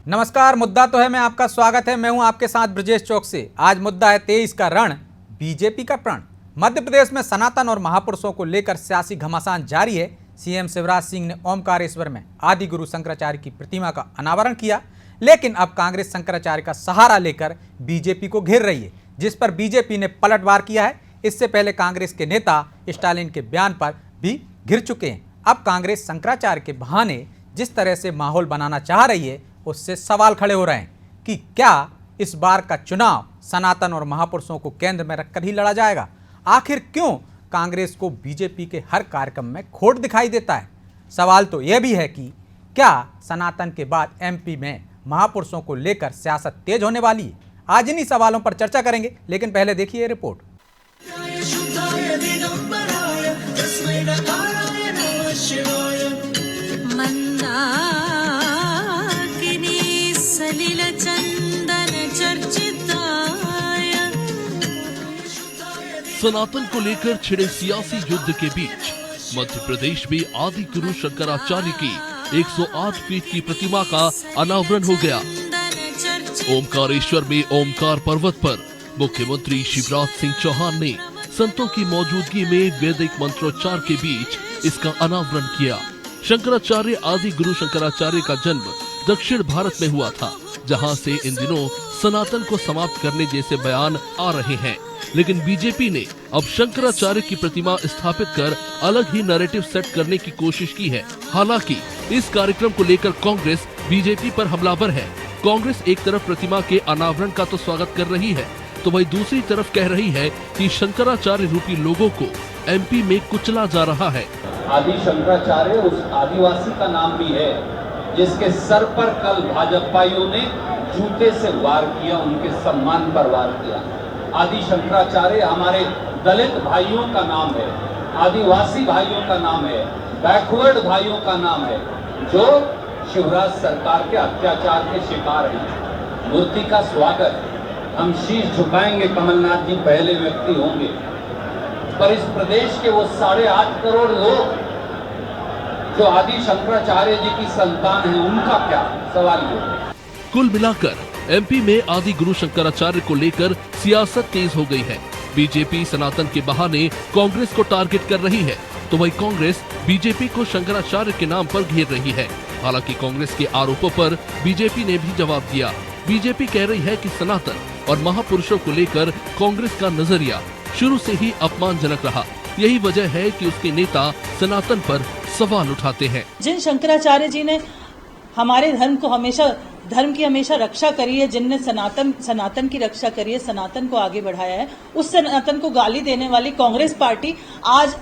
नमस्कार, मुद्दा तो है मैं आपका स्वागत है। मैं हूं आपके साथ ब्रजेश चौक से। आज मुद्दा है 23 का रण, बीजेपी का प्रण। मध्य प्रदेश में सनातन और महापुरुषों को लेकर सियासी घमासान जारी है। सीएम शिवराज सिंह ने ओमकारेश्वर में आदि गुरु शंकराचार्य की प्रतिमा का अनावरण किया, लेकिन अब कांग्रेस शंकराचार्य का सहारा लेकर बीजेपी को घेर रही है, जिस पर बीजेपी ने पलटवार किया है। इससे पहले कांग्रेस के नेता स्टालिन के बयान पर भी घिर चुके हैं। अब कांग्रेस शंकराचार्य के बहाने जिस तरह से माहौल बनाना चाह रही है, उससे सवाल खड़े हो रहे हैं कि क्या इस बार का चुनाव सनातन और महापुरुषों को केंद्र में रखकर ही लड़ा जाएगा। आखिर क्यों कांग्रेस को बीजेपी के हर कार्यक्रम में खोट दिखाई देता है। सवाल तो यह भी है कि क्या सनातन के बाद एमपी में महापुरुषों को लेकर सियासत तेज होने वाली है। आज इन्हीं सवालों पर चर्चा करेंगे, लेकिन पहले देखिए ये रिपोर्ट। सनातन को लेकर छिड़े सियासी युद्ध के बीच मध्य प्रदेश में आदि गुरु शंकराचार्य की 108 फीट की प्रतिमा का अनावरण हो गया। ओमकारेश्वर में ओमकार पर्वत पर मुख्यमंत्री शिवराज सिंह चौहान ने संतों की मौजूदगी में वैदिक मंत्रोच्चार के बीच इसका अनावरण किया। शंकराचार्य आदि गुरु शंकराचार्य का जन्म दक्षिण भारत में हुआ था, जहां से इन दिनों सनातन को समाप्त करने जैसे बयान आ रहे हैं। लेकिन बीजेपी ने अब शंकराचार्य की प्रतिमा स्थापित कर अलग ही नैरेटिव सेट करने की कोशिश की है। हालांकि इस कार्यक्रम को लेकर कांग्रेस बीजेपी पर हमलावर है। कांग्रेस एक तरफ प्रतिमा के अनावरण का तो स्वागत कर रही है, तो वही दूसरी तरफ कह रही है कि शंकराचार्य रूपी लोगों को एमपी में कुचला जा रहा है। आदि शंकराचार्य उस आदिवासी का नाम भी है जिसके सर पर कल भाजपाइयों ने जूते से वार किया, उनके सम्मान पर वार किया। आदि शंकराचार्य हमारे दलित भाइयों का नाम है, आदिवासी भाइयों का नाम है, बैकवर्ड भाइयों का नाम है, जो शिवराज सरकार के अत्याचार के शिकार हैं। मूर्ति का स्वागत, हम शीश झुकाएंगे, कमलनाथ जी पहले व्यक्ति होंगे, पर इस प्रदेश के वो 8.5 करोड़ लोग जो आदि शंकराचार्य जी की संतान हैं, उनका क्या सवाल है। कुल मिलाकर एमपी में आदि गुरु शंकराचार्य को लेकर सियासत तेज हो गई है। बीजेपी सनातन के बहाने कांग्रेस को टारगेट कर रही है, तो वही कांग्रेस बीजेपी को शंकराचार्य के नाम पर घेर रही है। हालांकि कांग्रेस के आरोपों पर बीजेपी ने भी जवाब दिया। बीजेपी कह रही है कि सनातन और महापुरुषों को लेकर कांग्रेस का नजरिया शुरू से ही अपमानजनक रहा। यही वजह है कि उसके नेता सनातन पर सवाल उठाते हैं। जिन शंकराचार्य जी ने हमारे धर्म की हमेशा रक्षा करी है, जिनने सनातन की रक्षा करी है, सनातन को आगे बढ़ाया है, उस सनातन को गाली देने वाली कांग्रेस पार्टी आज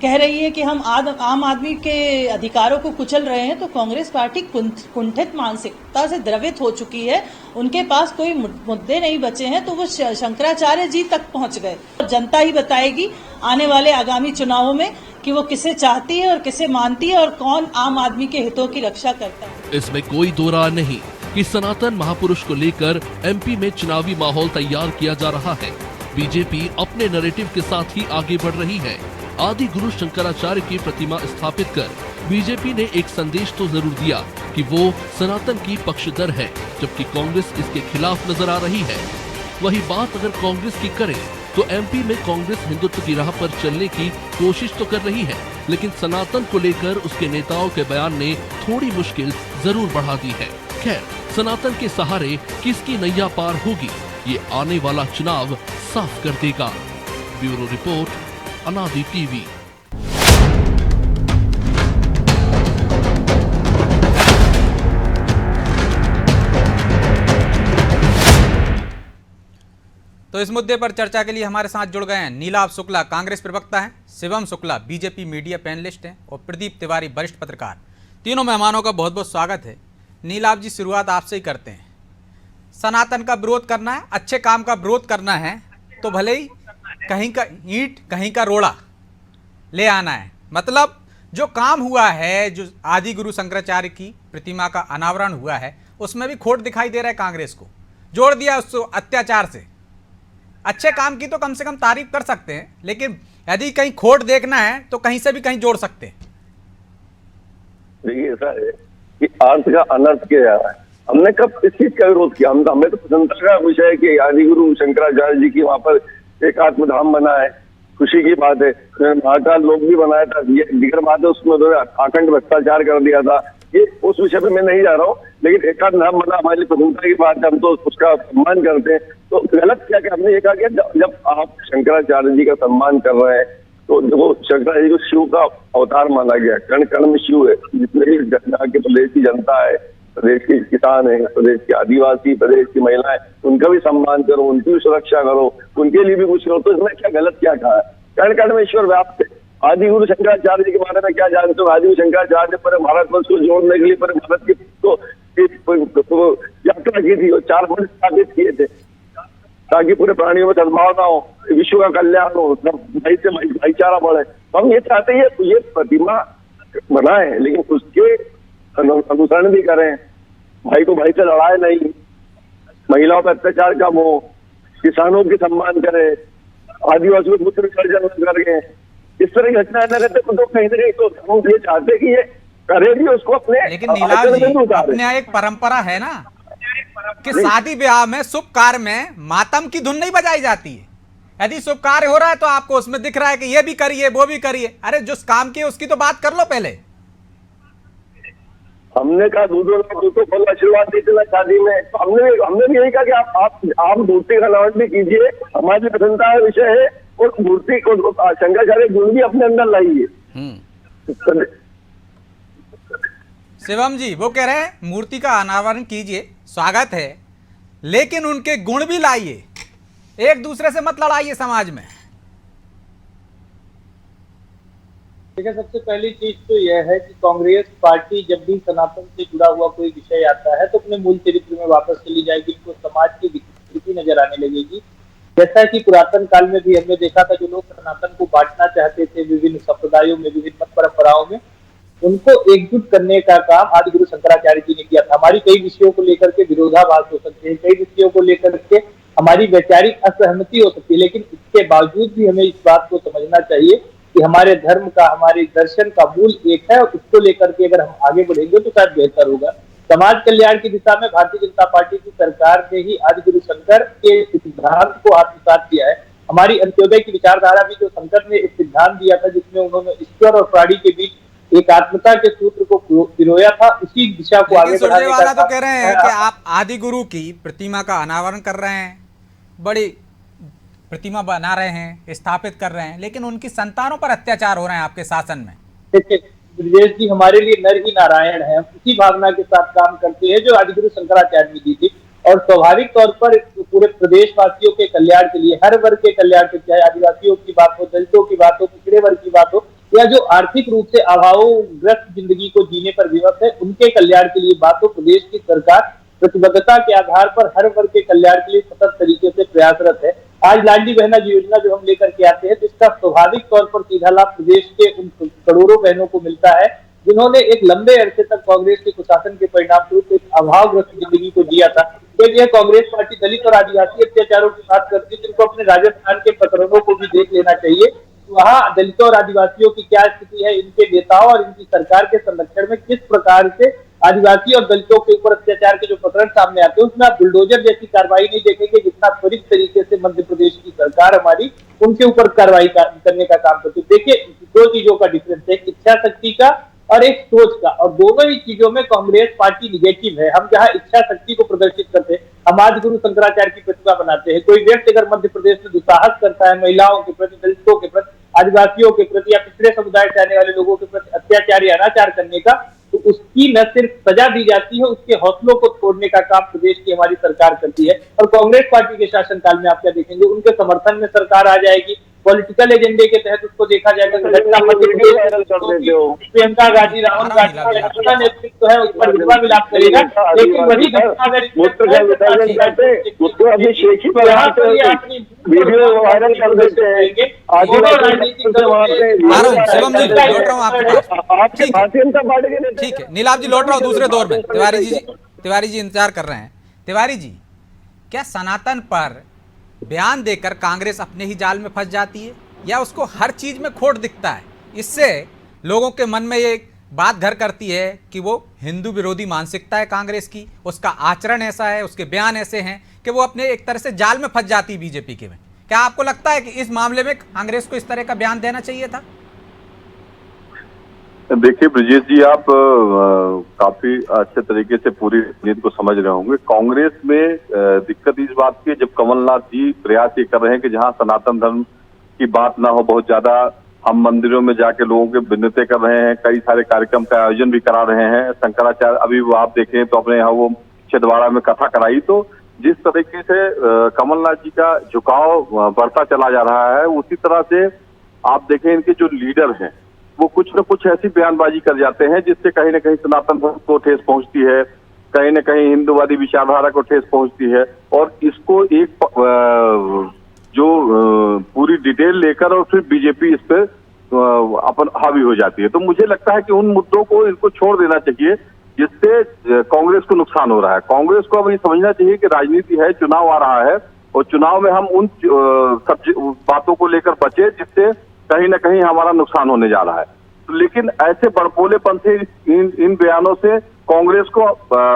कह रही है कि हम आम आदमी के अधिकारों को कुचल रहे हैं। तो कांग्रेस पार्टी कुंठित मानसिकता से द्रवित हो चुकी है। उनके पास कोई मुद्दे नहीं बचे हैं, तो वो शंकराचार्य जी तक पहुंच गए। जनता ही बताएगी आने वाले आगामी चुनावों में कि वो किसे चाहती है और किसे मानती है और कौन आम आदमी के हितों की रक्षा करता है। इसमें कोई दो राय नहीं कि सनातन महापुरुष को लेकर एमपी में चुनावी माहौल तैयार किया जा रहा है। बीजेपी अपने नैरेटिव के साथ ही आगे बढ़ रही है। आदि गुरु शंकराचार्य की प्रतिमा स्थापित कर बीजेपी ने एक संदेश तो जरूर दिया कि वो सनातन की पक्षधर है, जबकि कांग्रेस इसके खिलाफ नजर आ रही है। वही बात अगर कांग्रेस की करें तो एमपी में कांग्रेस हिंदुत्व की राह पर चलने की कोशिश तो कर रही है, लेकिन सनातन को लेकर उसके नेताओं के बयान ने थोड़ी मुश्किल जरूर बढ़ा दी है। खैर, सनातन के सहारे किसकी नैया पार होगी, ये आने वाला चुनाव साफ कर देगा। ब्यूरो रिपोर्ट, अनादि टीवी। तो इस मुद्दे पर चर्चा के लिए हमारे साथ जुड़ गए हैं नीलाभ शुक्ला, कांग्रेस प्रवक्ता हैं, Shivam Shukla BJP media panelist हैं, और प्रदीप तिवारी वरिष्ठ पत्रकार। तीनों मेहमानों का बहुत बहुत स्वागत है। नीलाभ जी, शुरुआत आपसे ही करते हैं। सनातन का विरोध करना है, अच्छे काम का विरोध करना है, तो भले ही कहीं का ईंट कहीं का रोड़ा ले आना है। मतलब जो काम हुआ है, जो आदि गुरु शंकराचार्य की प्रतिमा का अनावरण हुआ है, उसमें भी खोट दिखाई दे रहा है। कांग्रेस को जोड़ दिया उसको अत्याचार से। अच्छे काम की तो कम से कम तारीफ कर सकते हैं, लेकिन यदि कहीं खोट देखना है तो कहीं से भी कहीं जोड़ सकते हैं। देखिए ऐसा है कि अर्थ का अनर्थ किया जा रहा है। हमने कब इस चीज का विरोध किया? हमें तो प्रसन्नता का विषय है कि आदि गुरु शंकराचार्य जी की वहां पर एक आत्मधाम बना है, खुशी की बात है। महाकाल लोक भी बनाया था, ये दिगर बात है, उसमें आखंड भ्रष्टाचार कर दिया था, ये उस विषय पे मैं नहीं जा रहा हूँ, लेकिन एक आध नाम बना हमारे लिए प्रसन्नता की बात है, हम तो उसका सम्मान करते हैं। तो गलत क्या कि हमने ये कहा कि जब आप शंकराचार्य जी का सम्मान कर रहे हैं तो देखो शंकराचार्य जी को शिव का अवतार माना गया, कण कण में शिव है। जितने भी के प्रदेश की जनता है, प्रदेश के किसान है, प्रदेश के आदिवासी, प्रदेश की महिलाएं, उनका भी सम्मान करो, उनकी भी सुरक्षा करो, उनके लिए भी कुछ करो। तो इसमें क्या गलत क्या कहा है? कण कण में ईश्वर व्याप्त है। आदि गुरु शंकराचार्य जी के बारे में क्या जानते हो? आदि गुरु शंकराचार्य पर भारतवर्ष को जोड़ने के लिए पर भारत की तो यात्रा की थी और 4 मंच स्थापित किए थे ताकि पूरे प्राणियों में सद्भावना हो, विश्व का कल्याण हो, सब भाई से भाईचारा बढ़े। तो हम ये चाहते हैं ये प्रतिमा बनाए, लेकिन उसके अनुसरण भी करें, भाई को भाई से लड़ाए नहीं, महिलाओं पर अत्याचार कम हो, किसानों की सम्मान करे, आदिवासियों को मूत्र विसर्जन करके इस तरह की घटनाएं न करते तो कहीं ना कहीं तो हम ये चाहते कि ये करे भी उसको अपने। लेकिन नीलाभ जी, अपने यहाँ एक परंपरा है ना कि शादी ब्याह में शुभ कार्य में मातम की धुन नहीं बजाई जाती है। यदि शुभ कार्य हो रहा है तो आपको उसमें दिख रहा है कि ये भी करिए वो भी करिए, अरे जो काम किए उसकी तो बात कर लो पहले। हमने कहा दूधो फल आशीर्वाद देते ना शादी में, तो हमने भी यही कहा कि आप मूर्ति का नाम भी कीजिए, हमारी प्रसन्नता का विषय है, और मूर्ति को शंकराचार्य गुण भी अपने अंदर लाइए। शिवम जी वो कह रहे हैं मूर्ति का अनावरण कीजिए, स्वागत है, लेकिन उनके गुण भी लाइए, एक दूसरे से मत लड़ाइए समाज में। देखिए, सबसे पहली चीज तो यह है कि कांग्रेस पार्टी जब भी सनातन से जुड़ा हुआ कोई विषय आता है तो अपने मूल चरित्र में वापस चली जाएगी, इनको समाज की विकृति नजर आने लगेगी। जैसा कि पुरातन काल में भी हमने देखा था, जो लोग सनातन को बांटना चाहते थे विभिन्न संप्रदायों में, विभिन्न मत परंपराओं में, उनको एकजुट करने का काम आदि गुरु शंकराचार्य जी ने किया था। हमारी कई विषयों को लेकर के विरोधाभास हो सकते हैं, कई विषयों को लेकर के हमारी वैचारिक असहमति हो सकती है, लेकिन इसके बावजूद भी हमें इस बात को समझना चाहिए कि हमारे धर्म का, हमारे दर्शन का मूल एक है, और उसको लेकर के अगर हम आगे बढ़ेंगे तो शायद बेहतर होगा। समाज कल्याण की दिशा में भारतीय जनता पार्टी की सरकार ने ही आदि गुरु शंकर के सिद्धांत को आत्मसात किया है। हमारी अंत्योदय की विचारधारा भी जो शंकर ने एक सिद्धांत दिया था, जिसमें उन्होंने ईश्वर और प्राणी के बीच एक आत्मता के सूत्र को पिरोया था, उसी दिशा को आगे बढ़ाने का वाला तो कह रहे हैं कि आप आदि गुरु की प्रतिमा का अनावरण कर रहे हैं, बड़ी प्रतिमा बना रहे हैं, स्थापित कर रहे हैं, लेकिन उनकी संतानों पर अत्याचार हो रहे हैं आपके शासन में। देखिए ब्रजेश जी, हमारे लिए नर ही नारायण है, हम उसी भावना के साथ काम करते हैं जो आदिगुरु शंकराचार्य ने दी थी, और स्वाभाविक तौर पर पूरे प्रदेशवासियों के कल्याण के लिए, हर वर्ग के कल्याण के, चाहे आदिवासियों की बात हो, दलितों की बात हो, पिछड़े वर्ग की बात हो, या जो आर्थिक रूप से अभावग्रस्त जिंदगी को जीने पर विवश है, उनके कल्याण के लिए बात हो, प्रदेश की सरकार प्रतिबद्धता के आधार पर हर वर्ग के कल्याण के लिए सतत तरीके से प्रयासरत है। आज लाडली बहना योजना जो हम लेकर के आते हैं, तो इसका स्वाभाविक तौर पर सीधा लाभ प्रदेश के उन करोड़ों बहनों को मिलता है जिन्होंने एक लंबे अरसे तक कांग्रेस के कुशासन के परिणाम स्वरूप एक अभावग्रस्त जिंदगी को जिया था। तो यह कांग्रेस पार्टी दलित और आदिवासी अत्याचारों की बात करती है, जिनको अपने राजस्थान के प्रकरणों को भी देख लेना चाहिए। वहाँ दलितों और आदिवासियों की क्या स्थिति है, इनके नेताओं और इनकी सरकार के संरक्षण में किस प्रकार से आदिवासी और दलितों के ऊपर अत्याचार के जो प्रकरण सामने आते हैं, उसमें आप बुलडोजर जैसी कार्रवाई नहीं देखेंगे, जितना त्वरित तरीके से मध्य प्रदेश की सरकार हमारी उनके ऊपर कार्रवाई करने का काम करती है। देखिए, 2 चीजों का डिफरेंस है, इच्छा शक्ति का और एक सोच का, और दोनों ही चीजों में कांग्रेस पार्टी निगेटिव है। हम जहां इच्छा शक्ति को प्रदर्शित करते हैं, हम आदि गुरु शंकराचार्य की प्रतिमा बनाते हैं। कोई व्यक्ति अगर मध्य प्रदेश में दुस्साहस करता है महिलाओं के प्रति, दलितों के प्रति, आदिवासियों के प्रति या पिछड़े समुदाय से आने वाले लोगों के प्रति अत्याचार या अनाचार करने का, तो उसकी न सिर्फ सजा दी जाती है, उसके हौसलों को तोड़ने का काम प्रदेश की हमारी सरकार करती है। और कांग्रेस पार्टी के शासनकाल में आप क्या देखेंगे, उनके समर्थन में सरकार आ जाएगी, पॉलिटिकल एजेंडे के तहत उसको देखा जाएगा। प्रियंका गांधी, राहुल गांधी का नेतृत्व है, उस पर विधवा विलाप करेगा, लेकिन वही घटना अगर वीडियो वायरल कर देते हैं, ठीक है नीलाभ जी, लौट रहा हूँ दूसरे दौर में। तिवारी जी इंतजार कर रहे हैं। तिवारी जी, क्या सनातन पर बयान देकर कांग्रेस अपने ही जाल में फंस जाती है, या उसको हर चीज में खोट दिखता है? इससे लोगों के मन में ये बात घर करती है कि वो हिंदू विरोधी मानसिकता है कांग्रेस की, उसका आचरण ऐसा है, उसके बयान ऐसे हैं कि वो अपने एक तरह से जाल में फंस जाती है बीजेपी के में। क्या आपको लगता है कि इस मामले में कांग्रेस को इस तरह का बयान देना चाहिए था? देखिए ब्रजेश जी, आप काफी अच्छे तरीके से पूरी नीति को समझ रहे होंगे। कांग्रेस में दिक्कत इस बात की है, जब कमलनाथ जी प्रयास ये कर रहे हैं कि जहां सनातन धर्म की बात ना हो, बहुत ज्यादा हम मंदिरों में जाके लोगों के विनती कर रहे हैं, कई सारे कार्यक्रम का आयोजन भी करा रहे हैं। शंकराचार्य अभी वो आप देखें तो अपने यहाँ वो छिंदवाड़ा में कथा कराई, तो जिस तरीके से कमलनाथ जी का झुकाव बढ़ता चला जा रहा है, उसी तरह से आप देखें इनके जो लीडर हैं वो कुछ न कुछ ऐसी बयानबाजी कर जाते हैं जिससे कहीं न कहीं सनातन धर्म को ठेस पहुंचती है, कहीं न कहीं हिंदूवादी विचारधारा को ठेस पहुंचती है, और इसको एक जो पूरी डिटेल लेकर और फिर बीजेपी इस पर अपन हावी हो जाती है। तो मुझे लगता है कि उन मुद्दों को इनको छोड़ देना चाहिए जिससे कांग्रेस को नुकसान हो रहा है। कांग्रेस को अब ये समझना चाहिए कि राजनीति है, चुनाव आ रहा है, और चुनाव में हम उन सब बातों को लेकर बचे जिससे कहीं ना कहीं हमारा नुकसान होने जा रहा है। तो लेकिन ऐसे बड़पोलेपन से इन बयानों से कांग्रेस को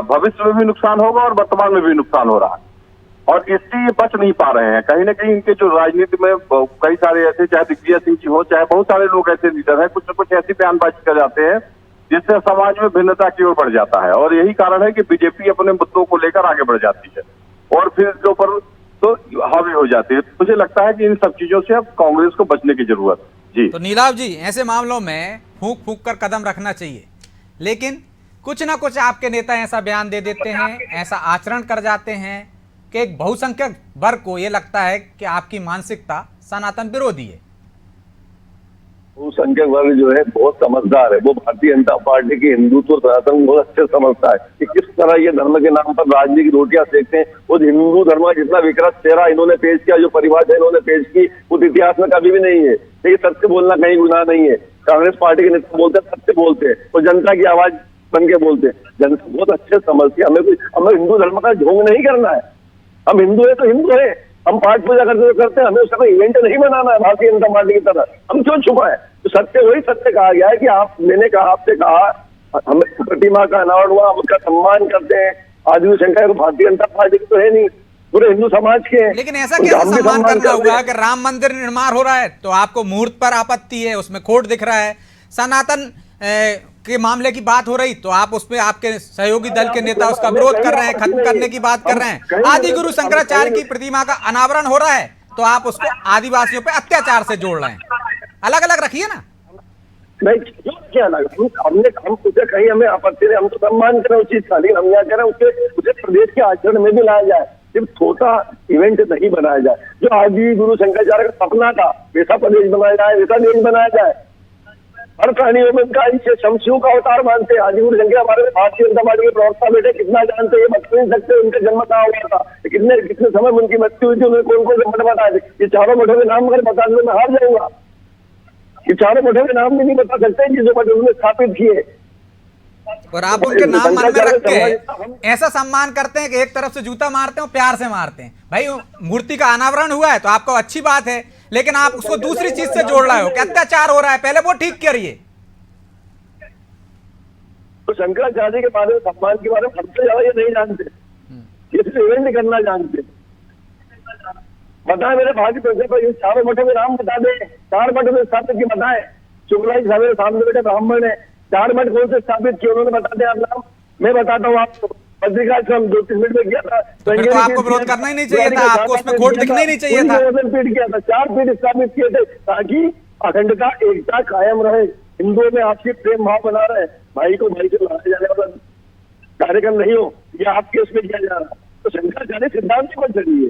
भविष्य में भी नुकसान होगा और वर्तमान में भी नुकसान हो रहा है, और इससे ये बच नहीं पा रहे हैं। कहीं ना कहीं इनके जो राजनीति में कई सारे ऐसे, चाहे दिग्विजय सिंह जी हो, चाहे बहुत सारे लोग ऐसे लीडर हैं, कुछ न कुछ ऐसी बयानबाजी कर जाते हैं जिससे समाज में भिन्नता की ओर बढ़ जाता है, और यही कारण है कि बीजेपी अपने मुद्दों को लेकर आगे बढ़ जाती है और फिर इसके ऊपर तो हावी हो जाती है। मुझे लगता है कि इन सब चीजों से अब कांग्रेस को बचने की जरूरत है। जी तो नीलाव जी, ऐसे मामलों में फूंक फूंक कर कदम रखना चाहिए, लेकिन कुछ ना कुछ आपके नेता ऐसा बयान दे देते हैं, ऐसा आचरण कर जाते हैं कि एक बहुसंख्यक वर्ग को ये लगता है कि आपकी मानसिकता सनातन विरोधी है। बहुसंख्यक वर्ग जो है बहुत समझदार है, वो भारतीय जनता पार्टी की हिंदुत्व और सनातन बहुत अच्छे समझता है कि किस तरह ये धर्म के नाम पर राजनीति की रोटियां सेकते हैं। उस हिंदू धर्म का जितना विकृत चेहरा इन्होंने पेश किया, जो परिभाषा इन्होंने पेश की, उस इतिहास में कभी भी नहीं है। लेकिन सत्य बोलना कहीं गुनाह नहीं है। कांग्रेस पार्टी के नेता बोलते हैं, सत्य बोलते हैं और जनता की आवाज बन के बोलते हैं। जनता बहुत अच्छे समझती है। हमें हिंदू धर्म का ढोंग नहीं करना है। हम हिंदू है तो हिंदू है, हम पाठ पूजा करते तो करते हैं, हमें उसका कोई इवेंट नहीं बनाना है भारतीय जनता पार्टी की तरह। हम क्यों छुपाए? तो सत्य वही सत्य कहा गया है कि मैंने कहा, आपसे कहा, हमें प्रतिमा का अनावरण हुआ, हम उसका सम्मान करते हैं। आदिवासी शंकर भारतीय जनता पार्टी की तो है नहीं, पूरे हिंदू समाज के हैं। लेकिन ऐसा कैसे सम्मान करना हुआ कि राम मंदिर निर्माण हो रहा है तो आपको मुहूर्त पर आपत्ति है, उसमें खोट दिख रहा है। सनातन के मामले की बात हो रही तो आप उसमें आपके सहयोगी दल के नेता उसका विरोध कर रहे हैं, खत्म करने की बात कर रहे हैं। आदि गुरु शंकराचार्य की प्रतिमा का अनावरण हो रहा है तो आप उसको आदिवासियों पे अत्याचार से जोड़ रहे हैं। अलग अलग रखिए ना। नहीं, क्यों क्या अलग? हम उसे कहीं हमें आपत्ति नहीं, हम तो सम्मान करें उस चीज का, लेकिन हम यहाँ कह रहे हैं उसे प्रदेश के आचरण में भी लाया जाए, सिर्फ छोटा इवेंट नहीं बनाया जाए। जो आदि गुरु शंकराचार्य का सपना था वैसा प्रदेश बनाया जाए, वैसा देश बनाया जाए। हर प्राणियों में उनका शमशिव का अवतार मानते हैं। आदि गुरु शंकर हमारे भारतीय जनता पार्टी के प्रवक्ता बेटे कितना जानते हैं, बता नहीं सकते उनका जन्म कहाँ हुआ था, कितने समय में उनकी मृत्यु हुई थी, उन्हें कौन कौन से मठ बताए थे। ये चारों मठों के नाम अगर बता दें मैं हार जाऊंगा। ये चारों मठों के नाम भी नहीं बता सकते जिस मठ उन्होंने स्थापित किए, और आप उनके नाम मन में रख के ऐसा सम्मान करते हैं कि एक तरफ से जूता मारते हैं और प्यार से मारते हैं। भाई मूर्ति का अनावरण हुआ है तो आपको अच्छी बात है, लेकिन आप उसको दूसरी चीज से जोड़ रहे हो कि अत्याचार हो रहा है, पहले वो ठीक करिए। तो शंकराचार्य के बारे में, सम्मान के बारे में हमसे ज्यादा ये नहीं जानते, ये सिर्फ इवेंट करना जानते। बताए मेरे भाग्य पैसे पर चारों मठों के नाम बता दे, 4 मठ में स्थापित की बताए। शुक्ला जी मेरे सामने बेटे ब्राह्मण है, 4 मठ कौन से स्थापित किए उन्होंने बता दें आप नाम। मैं बताता हूँ आपको, पत्रिका से हम 2-3 मिनट में किया था, फिर तो आपको विरोध करना ही नहीं चाहिए था, आपको उसमें खोट दिखना ही नहीं चाहिए था। पीठ किया था, 4 पीठ स्थापित किए थे ताकि अखंडता एकता कायम रहे, हिंदुओं में आपसी प्रेम भाव बना रहे, भाई को भाई से लड़ाया जाने वाला कार्यक्रम नहीं हो, यह आपके उसमें किया जा रहा है। तो शंकराचार्य सिद्धांत पर चलिए,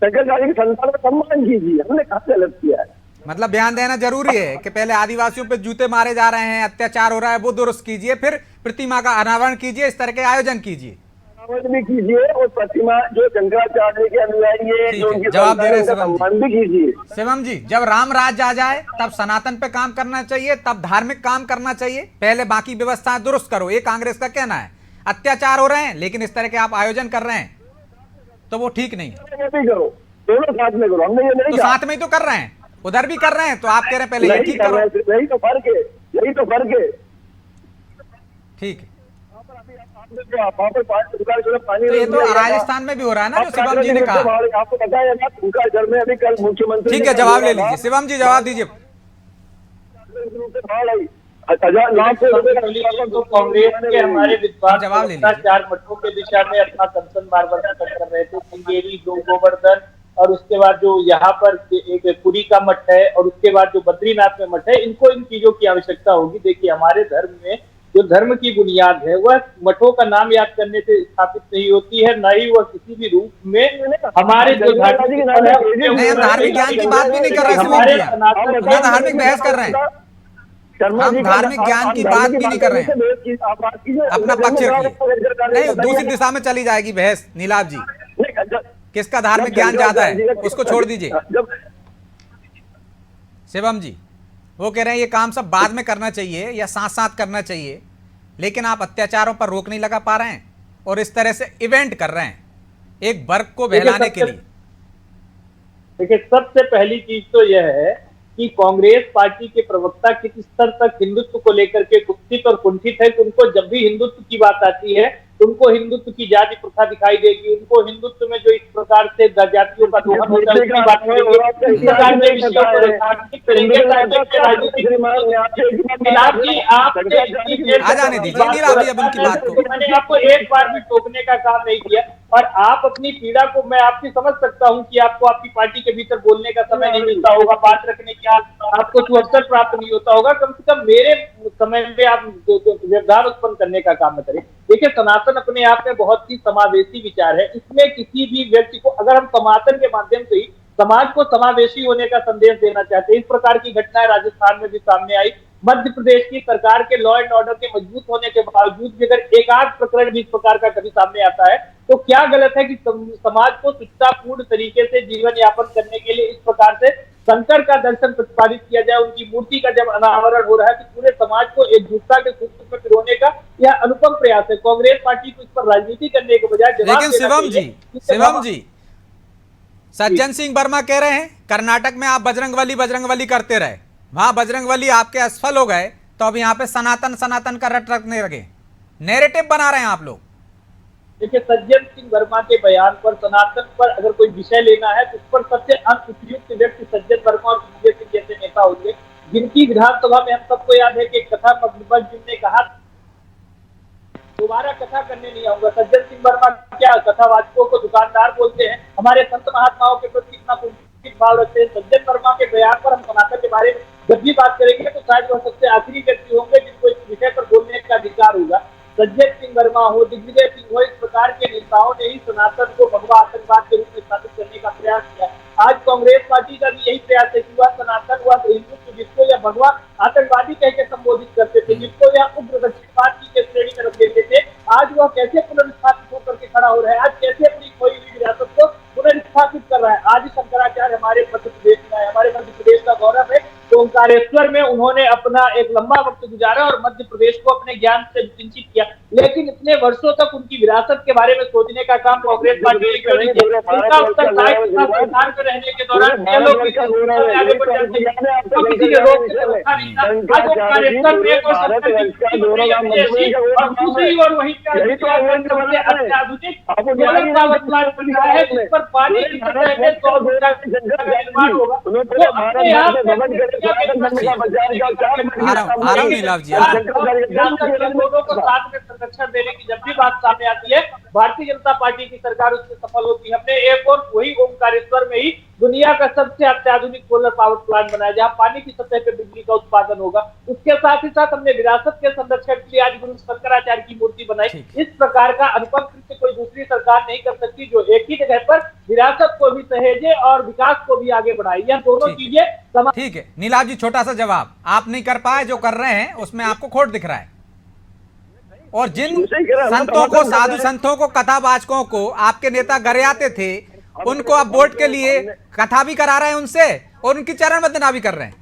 शंकराचार्य की संतान का सम्मान कीजिए, हमने कहा गलत किया है। मतलब बयान देना जरूरी है कि पहले आदिवासियों पे जूते मारे जा रहे हैं, अत्याचार हो रहा है, वो दुरुस्त कीजिए, फिर प्रतिमा का अनावरण कीजिए, इस तरह के आयोजन कीजिए, अनावरण भी कीजिए और प्रतिमा जो शंकराचार्य के अनुयायी है, जो उनकी जवाब दे रहे हैं सम्मान भी कीजिए। शिवम जी, जब राम राज्य आ जाए तब सनातन पे काम करना चाहिए, तब धार्मिक काम करना चाहिए, पहले बाकी व्यवस्थाएं दुरुस्त करो, ये कांग्रेस का कहना है। अत्याचार हो रहे हैं लेकिन इस तरह के आप आयोजन कर रहे हैं तो वो ठीक नहीं है। करो, दोनों साथ में करो, हमने ये नहीं तो साथ में ही तो कर रहे हैं, उधर भी कर रहे हैं, तो आप कह रहे हैं पहले ये ठीक करो। यही तो फर्क है, यही तो फर्क है। ठीक है। वहाँ पर पानी तो ये तो राजस्थान में भी हो रहा है ना, जो शिवम जी ने कहा। आपको पता है ना, उनका घर में अभी कल मुख्यमंत्री। ठीक है, जवाब ले लीजिए शिवम जी, जवाब दीजिए। तो कांग्रेस के हमारे विद्वान जवाब ले लीजिए। 4 मठों के दिशा में अपना कंसर्न बार बार प्रकट कर रहे थे। श्रृंगेरी, गोवर्धन और उसके बाद जो यहाँ पर एक पुरी का मठ है और उसके बाद जो बद्रीनाथ में मठ है, इनको इन चीजों की आवश्यकता होगी। देखिए, हमारे धर्म में जो धर्म की बुनियाद है वह मठों का नाम याद करने से स्थापित नहीं होती है, न ही वह किसी भी रूप में हमारे जो धार्मिक धार्मिक ज्ञान की बात भी नहीं कर रहे, हमारे धार्मिक बहस कर रहे हैं, हम धार्मिक ज्ञान की बात भी नहीं कर रहे हैं। अपना पक्ष रखिए, नहीं दूसरी दिशा में चली जाएगी बहस। नीलाभ जी, किसका धार्मिक ज्ञान ज्यादा है उसको छोड़ दीजिए। शिवम जी वो कह रहे हैं ये काम सब बाद में करना चाहिए या साथ साथ करना चाहिए, लेकिन आप अत्याचारों पर रोक नहीं लगा पा रहे हैं और इस तरह से इवेंट कर रहे हैं एक वर्ग को बहलाने के लिए। देखिए, सबसे पहली चीज तो यह है कि कांग्रेस पार्टी के प्रवक्ता किस स्तर तक हिंदुत्व को लेकर के कुत्सित और कुंठित है कि उनको जब भी हिंदुत्व की बात आती है उनको हिंदुत्व की जाति प्रथा दिखाई देगी, उनको हिंदुत्व में जो इस प्रकार से जातियों का दोहन होता है उसकी बात करेंगे, इस प्रकार के विषयों पर राजनीतिक करेंगे। नीलाभ जी, आ जाने दीजिए नीलाभ जी अब उनकी बात को। मैंने आपको एक बार भी टोकने का काम नहीं किया और आप अपनी पीड़ा को, मैं आपकी समझ सकता हूं कि आपको आपकी पार्टी के भीतर बोलने का समय नहीं मिलता होगा, बात रखने का आपको अवसर प्राप्त नहीं होता होगा। कम से कम मेरे समय में आप व्यवधान उत्पन्न करने का काम न करें। देखिए, सनातन अपने आप में बहुत ही समावेशी विचार है। इसमें किसी भी व्यक्ति को, अगर हम सनातन के माध्यम से ही समाज को समावेशी होने का संदेश देना चाहते हैं, इस प्रकार की घटनाएं राजस्थान में भी सामने आई। मध्य प्रदेश की सरकार के लॉ एंड ऑर्डर के मजबूत होने के बावजूद भी अगर एक आध प्रकरण भी इस प्रकार का कभी सामने आता है तो क्या गलत है कि समाज को शिक्षापूर्ण तरीके से जीवन यापन करने के लिए इस प्रकार से शंकर का दर्शन प्रतिपादित किया जाए। उनकी मूर्ति का जब अनावरण हो रहा है तो पूरे समाज को एकजुटता के सूत्र में पिरोने का यह अनुपम प्रयास है। कांग्रेस पार्टी को इस पर राजनीति करने के बजाय, लेकिन शिवम जी सज्जन सिंह वर्मा कह रहे हैं कर्नाटक में आप बजरंगबली करते रहे, वहां बजरंगबली आपके असफल हो गए, तो अब यहाँ पे सनातन का रट रखने लगे, नैरेटिव बना रहे हैं आप लोग। देखिए, सज्जन सिंह वर्मा के बयान पर, सनातन पर अगर कोई विषय लेना है तो उस पर सबसे अनुपयुक्त व्यक्ति सज्जन वर्मा और संजय सिंह जैसे नेता होंगे, जिनकी विधानसभा में हम सबको याद है कि कथा जिनने कहा दोबारा कथा करने नहीं आऊंगा। सज्जन सिंह वर्मा क्या कथावाचकों को दुकानदार बोलते हैं? हमारे संत महात्माओं के प्रति कितना कुंठित भाव रखते हैं। सज्जन वर्मा के बयान पर हम सनातन के बारे में जब भी बात करेंगे तो शायद वह सबसे आखिरी व्यक्ति होंगे जिनको इस विषय पर बोलने का अधिकार होगा। सज्जन सिंह वर्मा हो, दिग्विजय सिंह हो, इस प्रकार के नेताओं ने ही सनातन को भगवा आतंकवाद के रूप में स्थापित करने का प्रयास किया। आज कांग्रेस पार्टी का भी यही प्रयास है कि वह सनातन हुआ तो हिंदुत्व जिसको या भगवा आतंकवादी कह के संबोधित करते थे, जिसको या उग्र दक्षिणवाद की श्रेणी में रख देते थे, आज वह कैसे पुनर्स्थापित होकर के खड़ा हो रहा है, आज कैसे अपनी खोई हुई विरासत को पुनर्स्थापित कर रहा है। आज शंकराचार्य हमारे मध्य प्रदेश में है, हमारे मध्य प्रदेश का गौरव है। तो ओंकारेश्वर में उन्होंने अपना एक लंबा वक्त गुजारा और मध्य प्रदेश को अपने ज्ञान से सिंचित किया, लेकिन इतने वर्षों तक उनकी विरासत के बारे में सोचने का काम कांग्रेस पार्टी ने क्यों नहीं किया? उनका उत्तरदायित्व था सरकार में रहने के दौरान लोग आगे बढ़ जाते हैं, तो किसी के रोक की व्यवस्था नहीं था। आज ओंकारेश्वर में एक और दूसरी ओर वही अत्याधुनिक सोलर पावर प्लांट बन रहा है जिस पर पानी की सतह में 100 मीटर का निर्माण होगा। तो अपने आप लोगों को साथ में संरक्षण देने की जब भी बात सामने आती है, भारतीय जनता पार्टी की सरकार उसमें सफल होती है। हमने एक और वही ओंकारेश्वर में ही दुनिया का सबसे अत्याधुनिक सोलर पावर प्लांट बनाया जहां पानी की सतह पर बिजली का उत्पादन होगा। उसके साथ ही साथ हमने विरासत के संरक्षण के लिए आज गुरु शंकराचार्य की मूर्ति बनाई। इस प्रकार का अनुपम कृत्य कोई दूसरी सरकार नहीं कर सकती जो एक ही जगह पर विरासत को भी सहेजे और विकास को भी आगे बढ़ाए। यह दोनों चीजें ठीक है। नीलाभ जी छोटा सा जवाब, आप नहीं कर पाए, जो कर रहे हैं उसमें आपको खोट दिख रहा है, और जिन संतों को, साधु संतों को, कथावाचकों को आपके नेता गरियाते थे, उनको आप वोट के लिए कथा भी करा रहे हैं उनसे और उनकी चरण वंदना भी कर रहे हैं।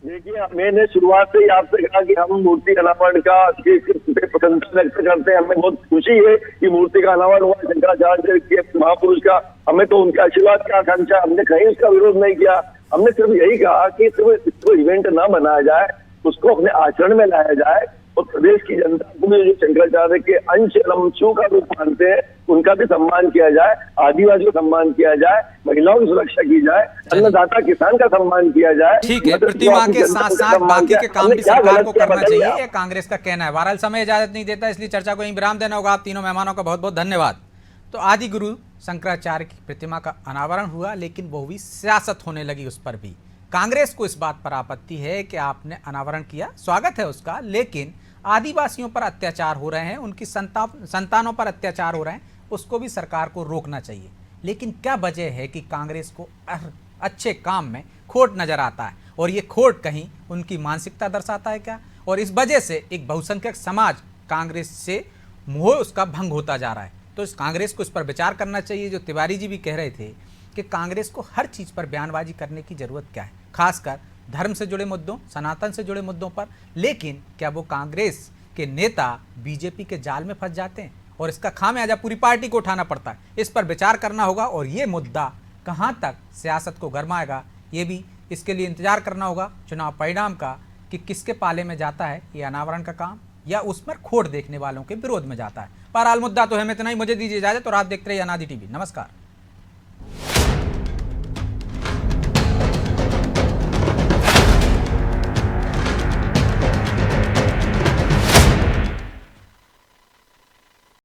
देखिए, मैंने शुरुआत से ही आपसे कहा कि हम मूर्ति अनावरण का प्रशंसा व्यक्त करते हैं। हमें बहुत खुशी है कि मूर्ति का अनावरण हुआ शंकराचार्य के महापुरुष का। हमें तो उनके आशीर्वाद का आकांक्षा, हमने कहीं उसका विरोध नहीं किया। हमने सिर्फ यही कहा कि सिर्फ इसको इवेंट ना बनाया जाए, उसको अपने आचरण में लाया जाए। और प्रदेश की जनता को भी जो शंकराचार्य के अंश रमशों का रूप मानते हैं उनका भी सम्मान किया जाए, आदिवासियों का सम्मान किया जाए, महिलाओं की सुरक्षा की जाए, अन्नदाता किसान का सम्मान किया जाए। ठीक है, प्रतिमा के साथ साथ बाकी के काम भी सरकार को करना चाहिए, ये कांग्रेस का कहना है। बहरहाल समय इजाजत नहीं देता, इसलिए चर्चा को यहीं विराम देना होगा। आप तीनों मेहमानों का बहुत बहुत धन्यवाद। तो आदि गुरु शंकराचार्य की प्रतिमा का अनावरण हुआ, लेकिन वो भी सियासत होने लगी उस पर भी। कांग्रेस को इस बात पर आपत्ति है कि आपने अनावरण किया, स्वागत है उसका, लेकिन आदिवासियों पर अत्याचार हो रहे हैं, उनकी संतानों पर अत्याचार हो रहे हैं, उसको भी सरकार को रोकना चाहिए। लेकिन क्या वजह है कि कांग्रेस को अच्छे काम में खोट नजर आता है, और ये खोट कहीं उनकी मानसिकता दर्शाता है क्या? और इस वजह से एक बहुसंख्यक समाज कांग्रेस से मोह उसका भंग होता जा रहा है। तो इस कांग्रेस को इस पर विचार करना चाहिए। जो तिवारी जी भी कह रहे थे कि कांग्रेस को हर चीज़ पर बयानबाजी करने की ज़रूरत क्या है, खासकर धर्म से जुड़े मुद्दों, सनातन से जुड़े मुद्दों पर। लेकिन क्या वो कांग्रेस के नेता बीजेपी के जाल में फंस जाते हैं और इसका खामियाजा पूरी पार्टी को उठाना पड़ता है? इस पर विचार करना होगा, और ये मुद्दा कहाँ तक सियासत को गरमाएगा, ये भी इसके लिए इंतजार करना होगा चुनाव परिणाम का, कि किसके पाले में जाता है ये अनावरण का काम, या उस पर खोट देखने वालों के विरोध में जाता है। बहरहाल मुद्दा तो हमें इतना ही। मुझे दीजिए इजाजत और आप देखते रहिए अनादि टीवी। नमस्कार।